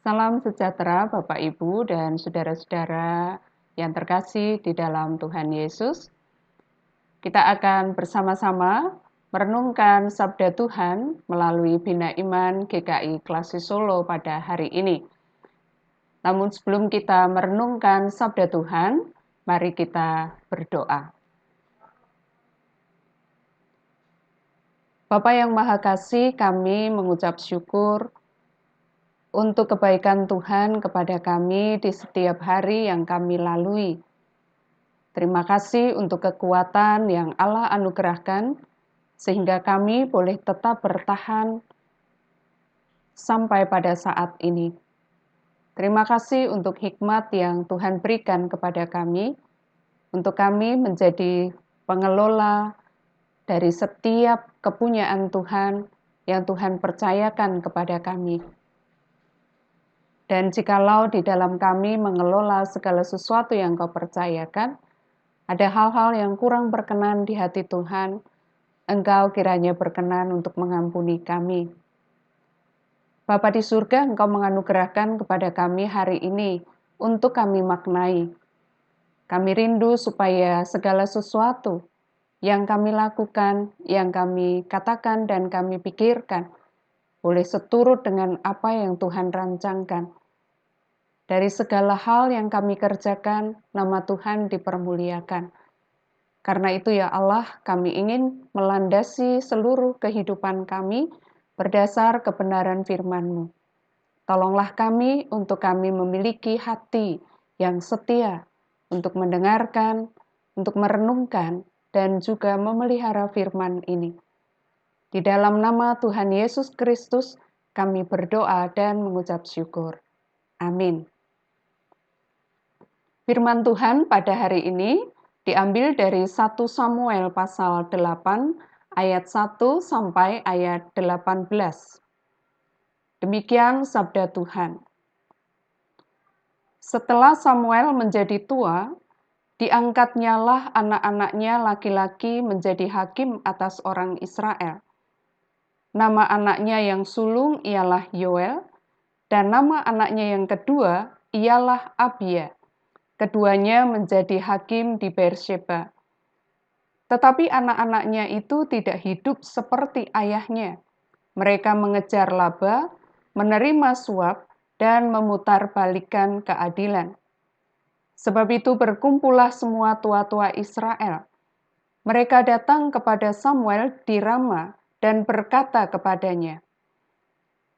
Salam sejahtera Bapak Ibu dan saudara-saudara yang terkasih di dalam Tuhan Yesus. Kita akan bersama-sama merenungkan Sabda Tuhan melalui Bina Iman GKI Klasi Solo pada hari ini. Namun sebelum kita merenungkan Sabda Tuhan, mari kita berdoa. Bapa yang Maha Kasih, kami mengucap syukur untuk kebaikan Tuhan kepada kami di setiap hari yang kami lalui. Terima kasih untuk kekuatan yang Allah anugerahkan, sehingga kami boleh tetap bertahan sampai pada saat ini. Terima kasih untuk hikmat yang Tuhan berikan kepada kami, untuk kami menjadi pengelola dari setiap kepunyaan Tuhan yang Tuhan percayakan kepada kami. Dan jikalau di dalam kami mengelola segala sesuatu yang Kau percayakan, ada hal-hal yang kurang berkenan di hati Tuhan, Engkau kiranya berkenan untuk mengampuni kami. Bapa di surga, Engkau menganugerahkan kepada kami hari ini untuk kami maknai. Kami rindu supaya segala sesuatu yang kami lakukan, yang kami katakan dan kami pikirkan, boleh seturut dengan apa yang Tuhan rancangkan. Dari segala hal yang kami kerjakan, nama Tuhan dipermuliakan. Karena itu ya Allah, kami ingin melandasi seluruh kehidupan kami berdasar kebenaran firman-Mu. Tolonglah kami untuk kami memiliki hati yang setia untuk mendengarkan, untuk merenungkan, dan juga memelihara firman ini. Di dalam nama Tuhan Yesus Kristus, kami berdoa dan mengucap syukur. Amin. Firman Tuhan pada hari ini diambil dari 1 Samuel pasal 8 ayat 1 sampai ayat 18. Demikian sabda Tuhan. Setelah Samuel menjadi tua, diangkatnyalah anak-anaknya laki-laki menjadi hakim atas orang Israel. Nama anaknya yang sulung ialah Yoel, dan nama anaknya yang kedua ialah Abia. Keduanya menjadi hakim di Beersheba. Tetapi anak-anaknya itu tidak hidup seperti ayahnya. Mereka mengejar laba, menerima suap, dan memutarbalikkan keadilan. Sebab itu berkumpullah semua tua-tua Israel. Mereka datang kepada Samuel di Rama dan berkata kepadanya,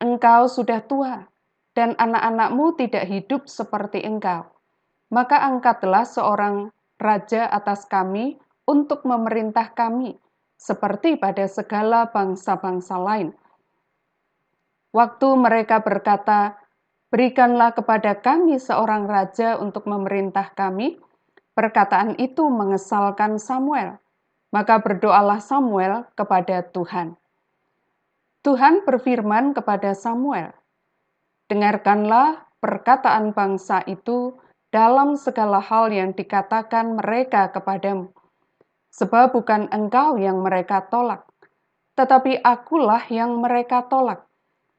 "Engkau sudah tua, dan anak-anakmu tidak hidup seperti engkau. Maka angkatlah seorang raja atas kami untuk memerintah kami, seperti pada segala bangsa-bangsa lain." Waktu mereka berkata, "Berikanlah kepada kami seorang raja untuk memerintah kami," perkataan itu mengesalkan Samuel. Maka berdoalah Samuel kepada Tuhan. Tuhan berfirman kepada Samuel, "Dengarkanlah perkataan bangsa itu dalam segala hal yang dikatakan mereka kepadamu. Sebab bukan engkau yang mereka tolak, tetapi akulah yang mereka tolak,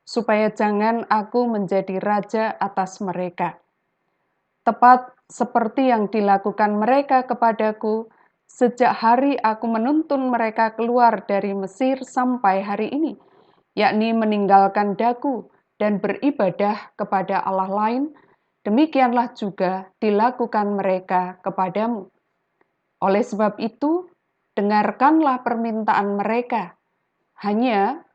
supaya jangan aku menjadi raja atas mereka. Tepat seperti yang dilakukan mereka kepadaku, sejak hari aku menuntun mereka keluar dari Mesir sampai hari ini, yakni meninggalkan daku dan beribadah kepada Allah lain, demikianlah juga dilakukan mereka kepadamu. Oleh sebab itu, dengarkanlah permintaan mereka. Hanya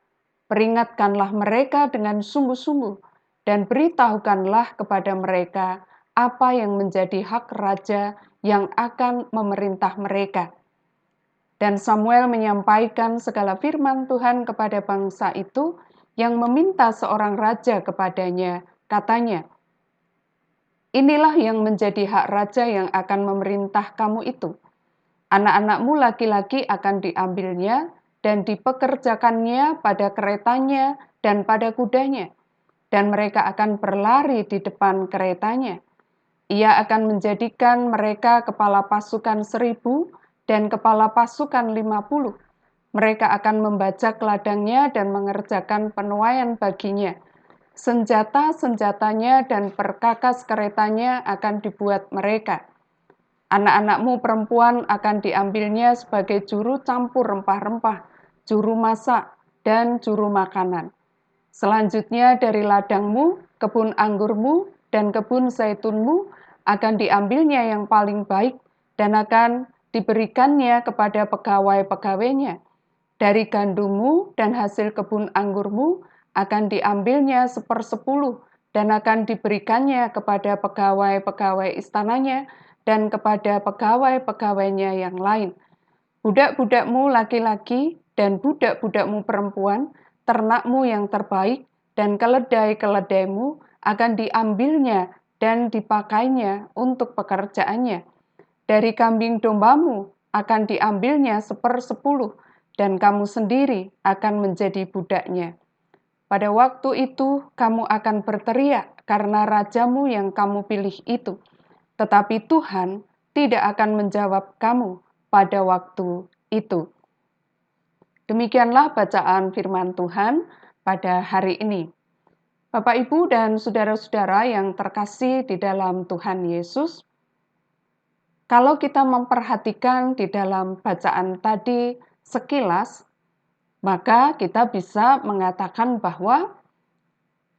peringatkanlah mereka dengan sungguh-sungguh dan beritahukanlah kepada mereka apa yang menjadi hak raja yang akan memerintah mereka." Dan Samuel menyampaikan segala firman Tuhan kepada bangsa itu yang meminta seorang raja kepadanya. Katanya, "Inilah yang menjadi hak raja yang akan memerintah kamu itu. Anak-anakmu laki-laki akan diambilnya dan dipekerjakannya pada keretanya dan pada kudanya, dan mereka akan berlari di depan keretanya. Ia akan menjadikan mereka kepala pasukan 1.000 dan kepala pasukan 50. Mereka akan membajak ladangnya dan mengerjakan penuaian baginya, senjata-senjatanya dan perkakas keretanya akan dibuat mereka. Anak-anakmu perempuan akan diambilnya sebagai juru campur rempah-rempah, juru masak, dan juru makanan. Selanjutnya dari ladangmu, kebun anggurmu, dan kebun zaitunmu akan diambilnya yang paling baik dan akan diberikannya kepada pegawai-pegawainya. Dari gandummu dan hasil kebun anggurmu akan diambilnya 1/10 dan akan diberikannya kepada pegawai-pegawai istananya dan kepada pegawai-pegawainya yang lain. Budak-budakmu laki-laki dan budak-budakmu perempuan, ternakmu yang terbaik dan keledai-keledaimu akan diambilnya dan dipakainya untuk pekerjaannya. Dari kambing dombamu akan diambilnya 1/10 dan kamu sendiri akan menjadi budaknya. Pada waktu itu kamu akan berteriak karena rajamu yang kamu pilih itu. Tetapi Tuhan tidak akan menjawab kamu pada waktu itu. Demikianlah bacaan firman Tuhan pada hari ini. Bapak, Ibu, dan saudara-saudara yang terkasih di dalam Tuhan Yesus, kalau kita memperhatikan di dalam bacaan tadi sekilas, maka kita bisa mengatakan bahwa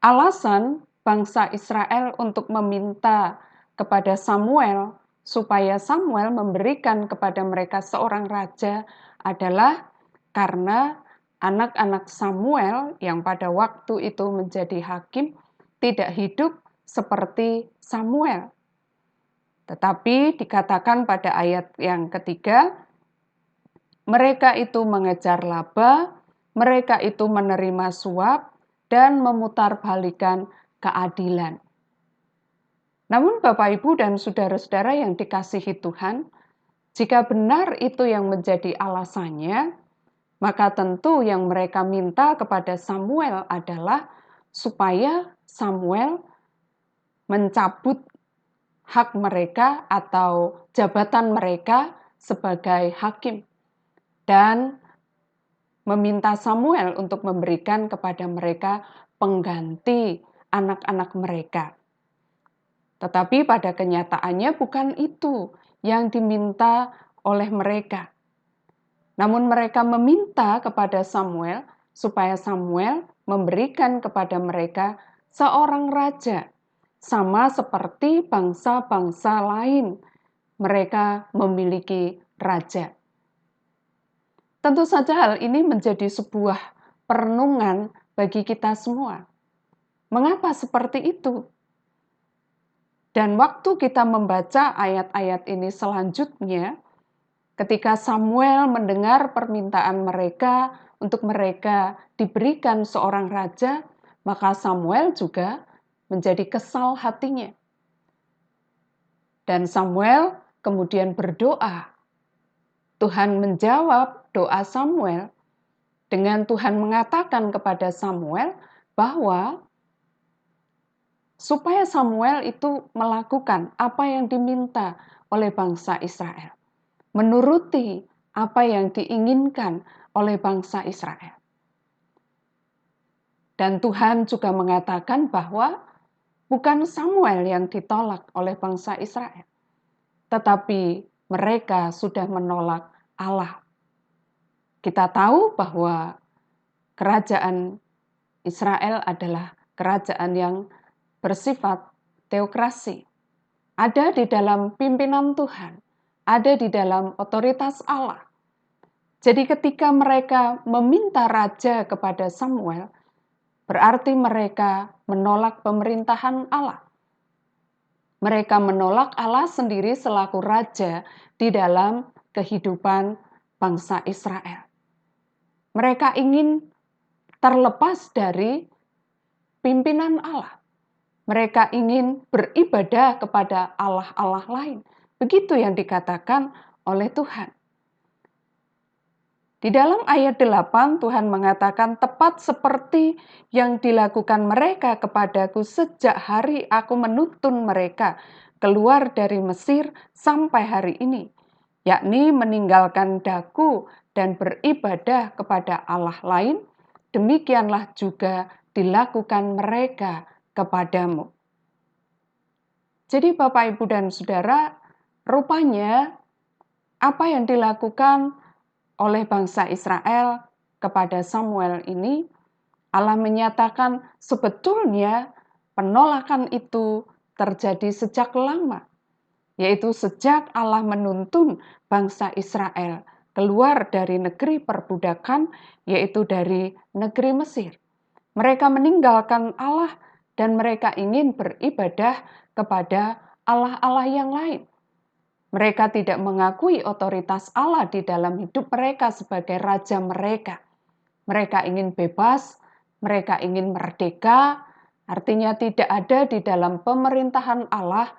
alasan bangsa Israel untuk meminta kepada Samuel supaya Samuel memberikan kepada mereka seorang raja adalah karena anak-anak Samuel yang pada waktu itu menjadi hakim tidak hidup seperti Samuel. Tetapi dikatakan pada ayat yang ketiga, mereka itu mengejar laba, mereka itu menerima suap, dan memutarbalikkan keadilan. Namun Bapak, Ibu, dan saudara-saudara yang dikasihi Tuhan, jika benar itu yang menjadi alasannya, maka tentu yang mereka minta kepada Samuel adalah supaya Samuel mencabut hak mereka atau jabatan mereka sebagai hakim dan meminta Samuel untuk memberikan kepada mereka pengganti anak-anak mereka. Tetapi pada kenyataannya bukan itu yang diminta oleh mereka. Namun mereka meminta kepada Samuel supaya Samuel memberikan kepada mereka seorang raja. Sama seperti bangsa-bangsa lain, mereka memiliki raja. Tentu saja hal ini menjadi sebuah perenungan bagi kita semua. Mengapa seperti itu? Dan waktu kita membaca ayat-ayat ini selanjutnya, ketika Samuel mendengar permintaan mereka untuk mereka diberikan seorang raja, maka Samuel juga menjadi kesal hatinya. Dan Samuel kemudian berdoa. Tuhan menjawab doa Samuel dengan Tuhan mengatakan kepada Samuel bahwa supaya Samuel itu melakukan apa yang diminta oleh bangsa Israel, menuruti apa yang diinginkan oleh bangsa Israel. Dan Tuhan juga mengatakan bahwa bukan Samuel yang ditolak oleh bangsa Israel, tetapi mereka sudah menolak Allah. Kita tahu bahwa kerajaan Israel adalah kerajaan yang bersifat teokrasi. Ada di dalam pimpinan Tuhan, ada di dalam otoritas Allah. Jadi ketika mereka meminta raja kepada Samuel, berarti mereka menolak pemerintahan Allah. Mereka menolak Allah sendiri selaku raja di dalam kehidupan bangsa Israel. Mereka ingin terlepas dari pimpinan Allah. Mereka ingin beribadah kepada Allah-Allah lain. Begitu yang dikatakan oleh Tuhan. Di dalam ayat 8, Tuhan mengatakan, tepat seperti yang dilakukan mereka kepadaku sejak hari aku menuntun mereka keluar dari Mesir sampai hari ini, yakni meninggalkan daku dan beribadah kepada Allah lain, demikianlah juga dilakukan mereka kepadamu. Jadi Bapak, Ibu, dan Saudara, rupanya apa yang dilakukan oleh bangsa Israel kepada Samuel ini, Allah menyatakan sebetulnya penolakan itu terjadi sejak lama, yaitu sejak Allah menuntun bangsa Israel keluar dari negeri perbudakan, yaitu dari negeri Mesir. Mereka meninggalkan Allah dan mereka ingin beribadah kepada allah-allah yang lain. Mereka tidak mengakui otoritas Allah di dalam hidup mereka sebagai raja mereka. Mereka ingin bebas, mereka ingin merdeka, artinya tidak ada di dalam pemerintahan Allah,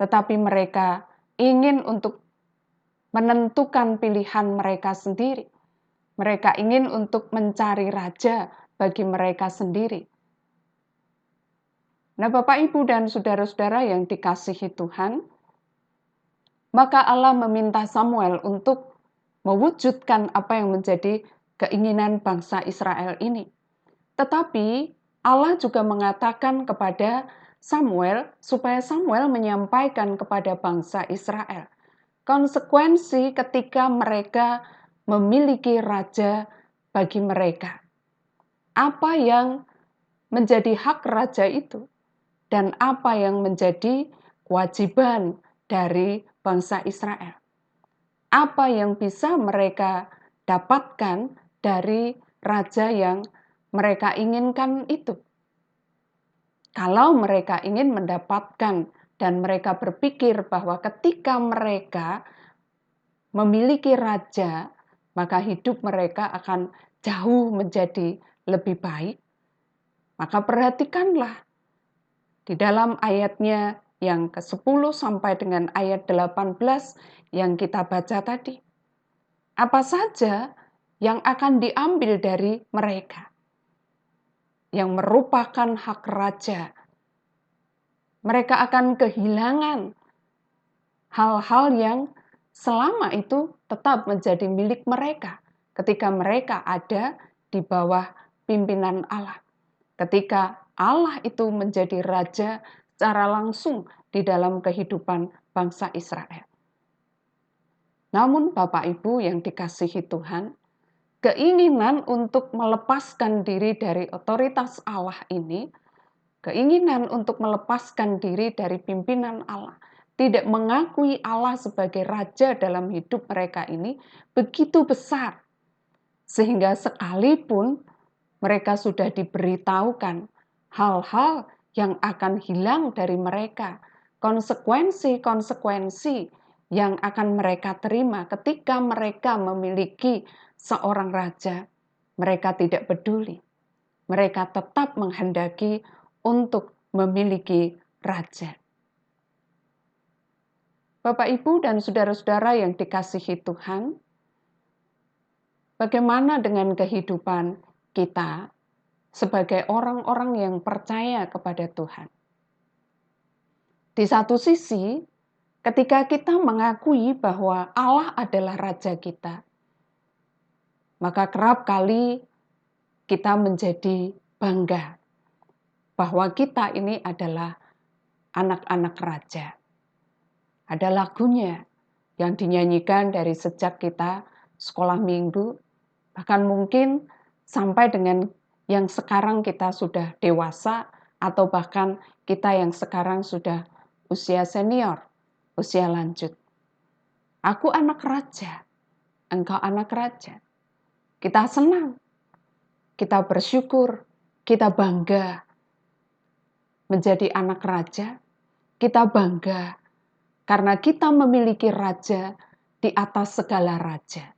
tetapi mereka ingin untuk menentukan pilihan mereka sendiri. Mereka ingin untuk mencari raja bagi mereka sendiri. Nah, Bapak, Ibu, dan saudara-saudara yang dikasihi Tuhan, maka Allah meminta Samuel untuk mewujudkan apa yang menjadi keinginan bangsa Israel ini. Tetapi Allah juga mengatakan kepada Samuel supaya Samuel menyampaikan kepada bangsa Israel konsekuensi ketika mereka memiliki raja bagi mereka. Apa yang menjadi hak raja itu? Dan apa yang menjadi kewajiban dari bangsa Israel? Apa yang bisa mereka dapatkan dari raja yang mereka inginkan itu? Kalau mereka ingin mendapatkan dan mereka berpikir bahwa ketika mereka memiliki raja, maka hidup mereka akan jauh menjadi lebih baik, maka perhatikanlah di dalam ayatnya yang ke-10 sampai dengan ayat 18 yang kita baca tadi. Apa saja yang akan diambil dari mereka, yang merupakan hak raja. Mereka akan kehilangan hal-hal yang selama itu tetap menjadi milik mereka ketika mereka ada di bawah pimpinan Allah. Ketika Allah itu menjadi raja secara langsung di dalam kehidupan bangsa Israel. Namun Bapak Ibu yang dikasihi Tuhan, keinginan untuk melepaskan diri dari otoritas Allah ini, keinginan untuk melepaskan diri dari pimpinan Allah, tidak mengakui Allah sebagai raja dalam hidup mereka ini begitu besar. Sehingga sekalipun mereka sudah diberitahukan hal-hal yang akan hilang dari mereka, konsekuensi-konsekuensi yang akan mereka terima ketika mereka memiliki seorang raja, mereka tidak peduli. Mereka tetap menghendaki untuk memiliki raja. Bapak, Ibu, dan saudara-saudara yang dikasihi Tuhan, bagaimana dengan kehidupan kita sebagai orang-orang yang percaya kepada Tuhan? Di satu sisi, ketika kita mengakui bahwa Allah adalah raja kita, maka kerap kali kita menjadi bangga bahwa kita ini adalah anak-anak raja. Ada lagunya yang dinyanyikan dari sejak kita sekolah minggu, bahkan mungkin sampai dengan yang sekarang kita sudah dewasa, atau bahkan kita yang sekarang sudah usia senior, usia lanjut. Aku anak raja, engkau anak raja. Kita senang, kita bersyukur, kita bangga menjadi anak raja, kita bangga karena kita memiliki raja di atas segala raja.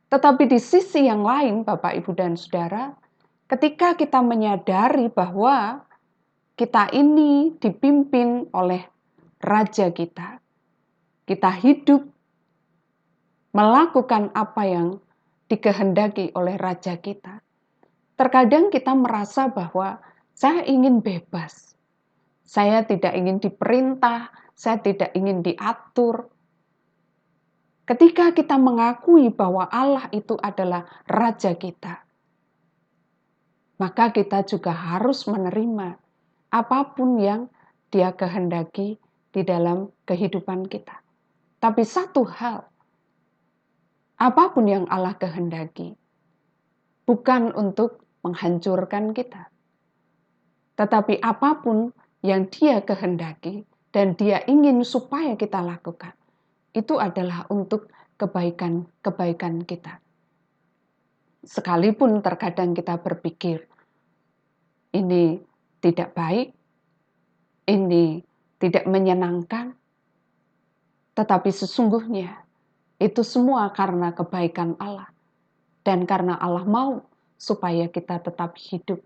Tetapi di sisi yang lain, Bapak, Ibu, dan Saudara, ketika kita menyadari bahwa kita ini dipimpin oleh raja kita hidup melakukan apa yang dikehendaki oleh raja kita. Terkadang kita merasa bahwa saya ingin bebas. Saya tidak ingin diperintah, saya tidak ingin diatur. Ketika kita mengakui bahwa Allah itu adalah raja kita, maka kita juga harus menerima apapun yang Dia kehendaki di dalam kehidupan kita. Tapi satu hal, apapun yang Allah kehendaki, bukan untuk menghancurkan kita. Tetapi apapun yang Dia kehendaki dan Dia ingin supaya kita lakukan, itu adalah untuk kebaikan-kebaikan kita. Sekalipun terkadang kita berpikir, ini tidak baik, ini tidak menyenangkan, tetapi sesungguhnya itu semua karena kebaikan Allah. Dan karena Allah mau supaya kita tetap hidup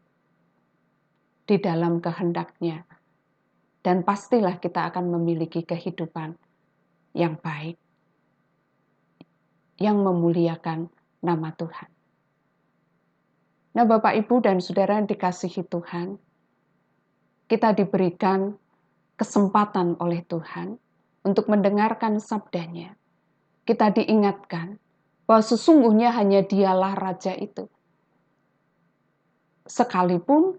di dalam kehendak-Nya. Dan pastilah kita akan memiliki kehidupan yang baik, yang memuliakan nama Tuhan. Nah, Bapak, Ibu, dan Saudara yang dikasihi Tuhan, kita diberikan kesempatan oleh Tuhan untuk mendengarkan sabdanya. Kita diingatkan bahwa sesungguhnya hanya Dialah Raja itu. Sekalipun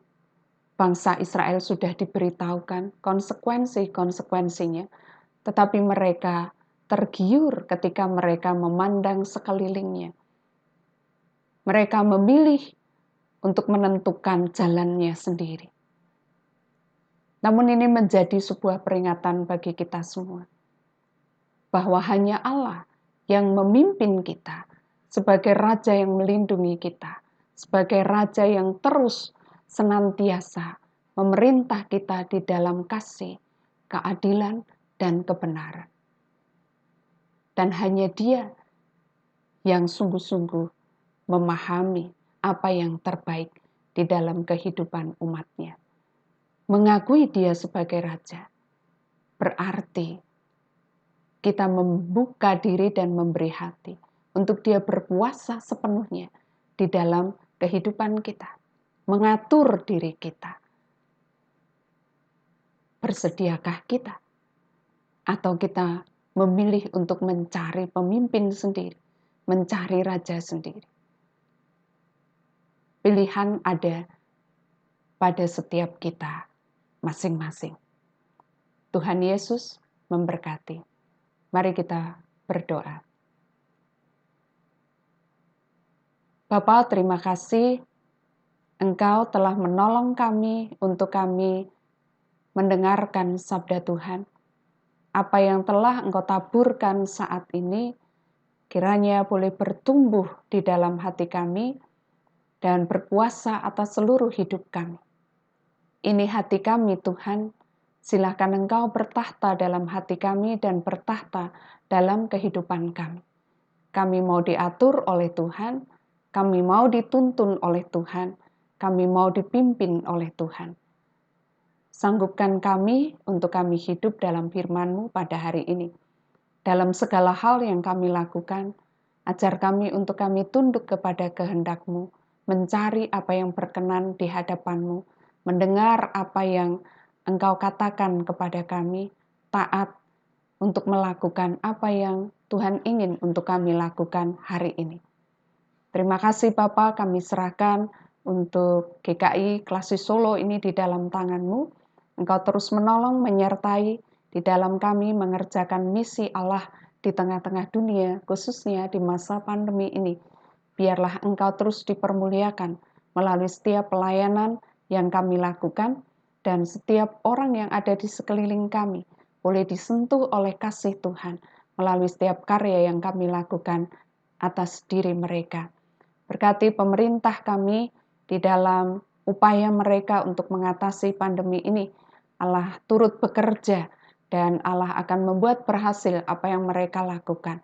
bangsa Israel sudah diberitahukan konsekuensi-konsekuensinya, tetapi mereka tergiur ketika mereka memandang sekelilingnya. Mereka memilih untuk menentukan jalannya sendiri. Namun ini menjadi sebuah peringatan bagi kita semua, bahwa hanya Allah yang memimpin kita sebagai Raja yang melindungi kita, sebagai Raja yang terus senantiasa memerintah kita di dalam kasih, keadilan, dan kebenaran. Dan hanya Dia yang sungguh-sungguh memahami apa yang terbaik di dalam kehidupan umat-Nya. Mengakui Dia sebagai Raja berarti kita membuka diri dan memberi hati untuk Dia berkuasa sepenuhnya di dalam kehidupan kita, mengatur diri kita. Bersediakah kita? Atau kita memilih untuk mencari pemimpin sendiri, mencari raja sendiri? Pilihan ada pada setiap kita masing-masing. Tuhan Yesus memberkati. Mari kita berdoa. Bapa, terima kasih Engkau telah menolong kami untuk kami mendengarkan sabda Tuhan. Apa yang telah Engkau taburkan saat ini, kiranya boleh bertumbuh di dalam hati kami dan berkuasa atas seluruh hidup kami. Ini hati kami, Tuhan. Silakan Engkau bertahta dalam hati kami dan bertahta dalam kehidupan kami. Kami mau diatur oleh Tuhan, kami mau dituntun oleh Tuhan, kami mau dipimpin oleh Tuhan. Sanggupkan kami untuk kami hidup dalam firman-Mu pada hari ini. Dalam segala hal yang kami lakukan, ajar kami untuk kami tunduk kepada kehendak-Mu, mencari apa yang berkenan di hadapan-Mu, mendengar apa yang Engkau katakan kepada kami, taat untuk melakukan apa yang Tuhan ingin untuk kami lakukan hari ini. Terima kasih Bapa, kami serahkan untuk GKI Klasi Solo ini di dalam tangan-Mu. Engkau terus menolong, menyertai di dalam kami mengerjakan misi Allah di tengah-tengah dunia, khususnya di masa pandemi ini. Biarlah Engkau terus dipermuliakan melalui setiap pelayanan yang kami lakukan, dan setiap orang yang ada di sekeliling kami boleh disentuh oleh kasih Tuhan melalui setiap karya yang kami lakukan atas diri mereka. Berkati pemerintah kami di dalam upaya mereka untuk mengatasi pandemi ini. Allah turut bekerja dan Allah akan membuat berhasil apa yang mereka lakukan.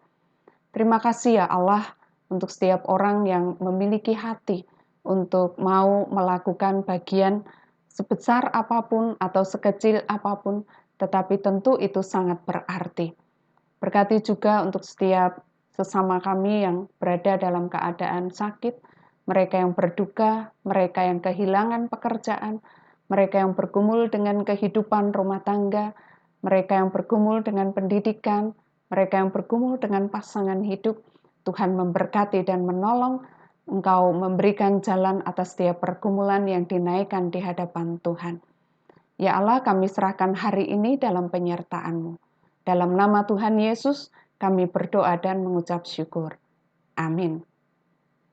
Terima kasih ya Allah untuk setiap orang yang memiliki hati untuk mau melakukan bagian sebesar apapun atau sekecil apapun, tetapi tentu itu sangat berarti. Berkati juga untuk setiap sesama kami yang berada dalam keadaan sakit, mereka yang berduka, mereka yang kehilangan pekerjaan, mereka yang bergumul dengan kehidupan rumah tangga, mereka yang bergumul dengan pendidikan, mereka yang bergumul dengan pasangan hidup. Tuhan memberkati dan menolong Engkau memberikan jalan atas setiap pergumulan yang dinaikkan di hadapan Tuhan. Ya Allah, kami serahkan hari ini dalam penyertaan-Mu. Dalam nama Tuhan Yesus, kami berdoa dan mengucap syukur. Amin.